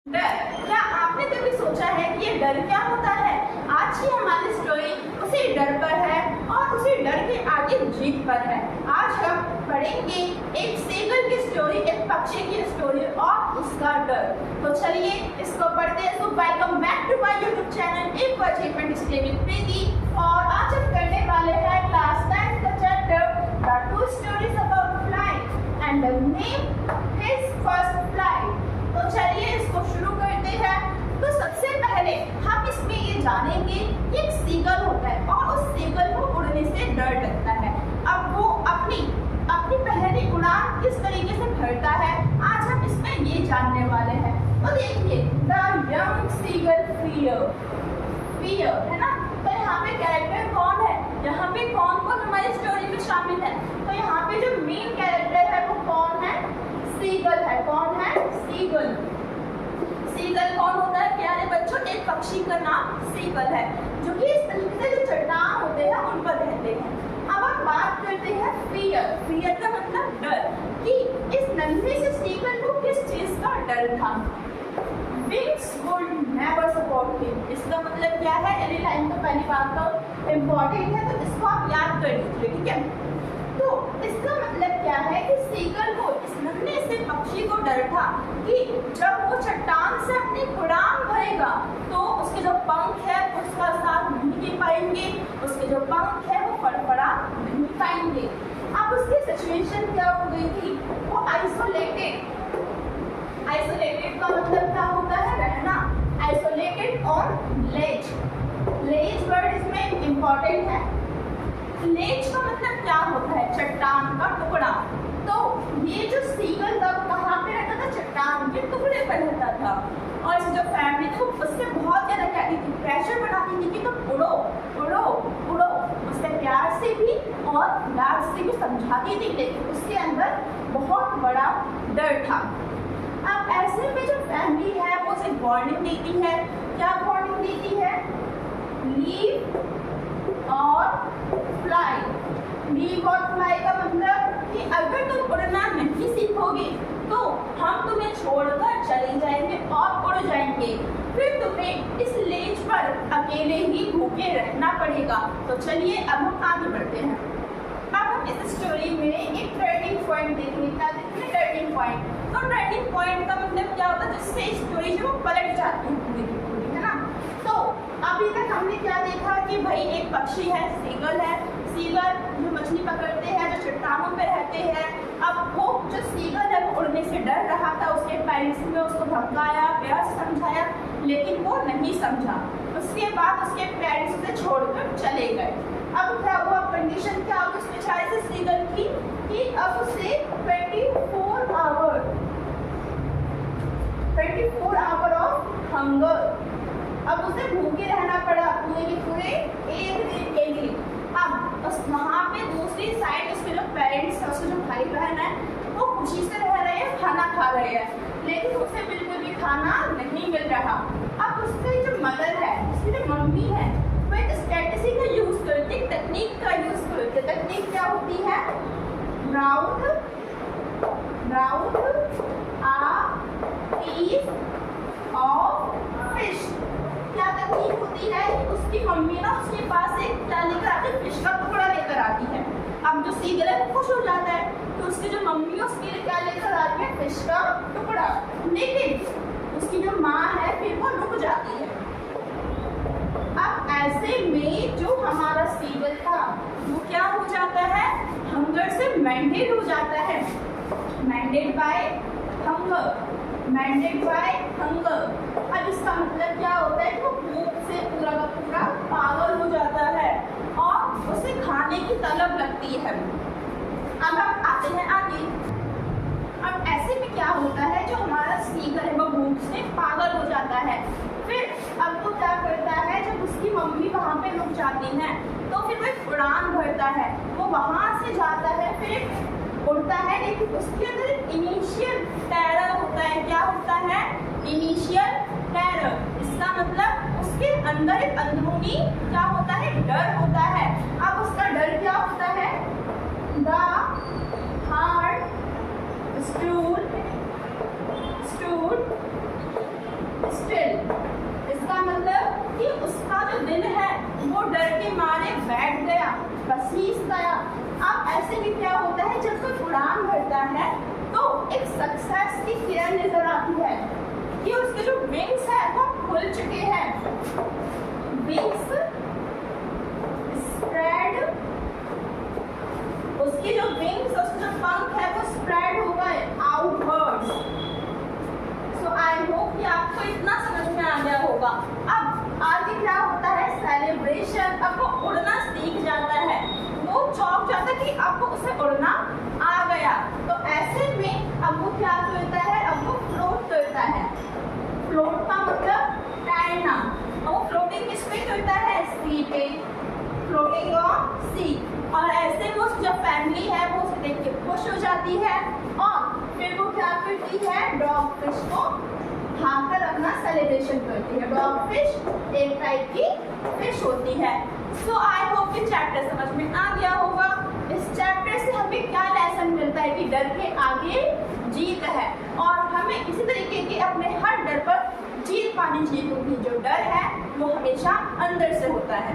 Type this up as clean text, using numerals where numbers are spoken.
डर। क्या आपने कभी सोचा है कि ये डर क्या होता है? आज की हमारी स्टोरी उसी डर पर है और उसी डर के आगे जीत पर है। आज हम पढ़ेंगे एक सेगल की स्टोरी, एक पक्षी की स्टोरी और उसका डर। तो चलिए इसको पढ़ते हैं। So welcome back to my YouTube channel एक अचीवमेंट स्टे विद प्रीति। और आज हम करने वाले हैं क्लास 10 का chapter the two stories about flying and the name his first flight. तो चलिए इसको शुरू करते हैं। तो सबसे पहले हम इसमें ये जानेंगे कि एक सीगल होता है और उस सीगल को उड़ने से डर लगता है। अब वो अपनी पहली उड़ान किस तरीके से भरता है, आज हम इसमें ये जानने वाले हैं। तो देखिए द यंग सीगल फियर है ना। तो यहाँ पे कैरेक्टर कौन है, यहाँ पे कौन कौन हमारी स्टोरी में शामिल है? तो यहाँ पे जो मेन कैरेक्टर है वो कौन है? सीगल है। कौन है? सीगल। सीगल कौन होता है प्यारे बच्चों? एक पक्षी का नाम सीगल है जो कि इस तरीके से जो चट्टान होते हैं उन पर रहते हैं। अब हम बात करते हैं फियर का मतलब डर, कि इस नन्हे से सीगल को किस चीज का डर था? Wings would never support him. इसका मतलब क्या है? ये लाइन तो पहली बात तो इम्पोर्टेंट है, तो इसको आप याद कर लीजिए, ठीक है। तो इसका मतलब क्या है कि सीगल को, इस नन्हे से पक्षी को डर था कि जब वो चट्टान से अपनी उड़ान भरेगा तो उसके जो पंख है उसका साथ नहीं दे पाएंगे, उसके जो पंख है वो फड़फड़ा नहीं पाएंगे। अब उसकी सिचुएशन क्या हो गई थी? वो आइसोलेटेड का मतलब क्या होता है? रहना। आइसोलेटेड ऑन लेज वर्ड इसमें इम्पोर्टेंट है। लेज का मतलब क्या होता है? चट्टान का टुकड़ा। तो ये जो सीगल था कहाँ पे रहता था? चट्टान के टुकड़े पर रहता था। और इसकी जो फैमिली थी उससे बहुत ज़्यादा कहती थी, प्रेशर बनाती थी कि तुम उड़ो उड़ो उड़ो। उससे प्यार से भी और प्यार से भी समझाती थी, लेकिन उसके अंदर बहुत बड़ा डर था। अब ऐसे में जो फैमिली है वो उसे वार्निंग देती है। क्या वार्निंग देती है? लीव और फ्लाई। लीव और फ्लाई का मतलब कि अगर तुम उड़ना नहीं सीखोगे तो हम तुम्हें छोड़कर चले जाएंगे और उड़ जाएंगे, फिर तुम्हें इस लेज पर अकेले ही भूखे रहना पड़ेगा। तो चलिए अब हम आगे बढ़ते हैं। अब हम इस स्टोरी में एक टर्निंग पॉइंट देखेंगे। क्या देखेंगे? Turning point. तो टर्निंग पॉइंट का मतलब क्या होता है? जिससे स्टोरी जो पलट जाती है पूरी की पूरी, है ना। तो अभी तक हमने क्या देखा कि भाई एक पक्षी है, सीगल है। सीगल जो मछली पकड़ते हैं, जो चट्टानों पे रहते हैं। अब वो जो सीगल है वो उड़ने से डर रहा था। उसके पेरेंट्स ने उसको धमकाया, प्यार से समझाया, लेकिन वो नहीं समझा। उसके बाद उसके पेरेंट्स उसे छोड़कर चले गए। अब क्या हुआ? कंडीशन क्या होगी उस बेचारे से सीगल की कि अब उसे 24 आवर ऑफ हंगर, अब उसे भूखे रहना पड़ा पूरे के पूरे एक दिन के लिए। अब उस वहाँ पे दूसरी साइड उसके जो पेरेंट्स हैं, उसके जो भाई बहन है, वो खुशी से रह रहे हैं, खाना खा रहे हैं, लेकिन उसे बिल्कुल भी खाना नहीं मिल रहा। अब उसकी जो मदर है, उसकी जो मम्मी है, वो एक स्ट्रेटजी का यूज करती है, तकनीक का यूज करती है। तकनीक क्या होती है? Round a piece of fish. क्या तकनीक होती है? उसकी मम्मी ना उसके पास एक क्या लेकर आती है? फिश का टुकड़ा लेकर आती है। अब जो सीगल है खुश हो जाता है, तो उसकी जो मम्मी है उसके लिए क्या लेकर आती है? फिश का टुकड़ा। लेकिन उसकी जो माँ है फिर वो रुक जाती है। अब ऐसे में जो हमारा सीगल था वो क्या हो जाता है? हंगर से मैंडेट हो जाता है। Mandate by hunger. अब इसका मतलब क्या होता है? वो भूख से पूरा का पूरा पागल हो जाता है और उसे खाने की तलब लगती है। अब हम आते हैं आगे। अब ऐसे में क्या होता है? जो हमारा सीगल है वो भूख से पागल हो जाता है। फिर अब वो क्या करता है? जब उसकी मम्मी वहाँ पे रुक जाती है तो फिर वो एक उड़ान भरता है। वो वहाँ से जाता है, फिर उड़ता है, लेकिन उसके अंदर एक इनिशियल टेरर होता है। क्या होता है? Initial terror. इसका मतलब उसके अंदर एक अंदरूनी क्या होता है? डर होता है। अब उसका डर क्या होता है? The heart stood still. इसका मतलब कि उसका जो दिल है वो डर के मारे बैठ गया, पसीज गया। अब ऐसे में क्या होता है, जब कोई उड़ान भरता है तो एक सक्सेस की किरण नजर आती है कि उसके जो विंग्स है वो खुल चुके हैं। विंग्स स्प्रेड, उसके जो विंग्स, उसके जो पंख है वो स्प्रेड हो गए आउटवर्ड्स। सो आई होप कि आपको इतना समझ में आ गया होगा। अब आगे क्या होता है, सेलिब्रेशन। अब वो उड़ना सीख जाता है, वो चौंक जाता है कि अब वो उसे उड़ना आ गया। तो ऐसे में अब वो क्या करता है, अब वो फ्लोट करता है। फ्लोट का मतलब तैरना। और वो फ्लोटिंग किस पे करता है, सी पे, फ्लोटिंग ऑन सी। और ऐसे में उसकी जो फैमिली है वो उसे देख के खुश हो जाती है और फिर वो क्या करती है, डॉग फिश को खाकर अपना सेलिब्रेशन करती है। डॉग फिश एक टाइप की फिश होती है। सो आई होप कि चैप्टर समझ में आ गया होगा। इस चैप्टर से हमें क्या लेसन मिलता है कि डर के आगे जीत है और हमें इसी तरीके के अपने हर डर पर जीत पानी चाहिए, क्योंकि जो डर है वो हमेशा अंदर से होता है।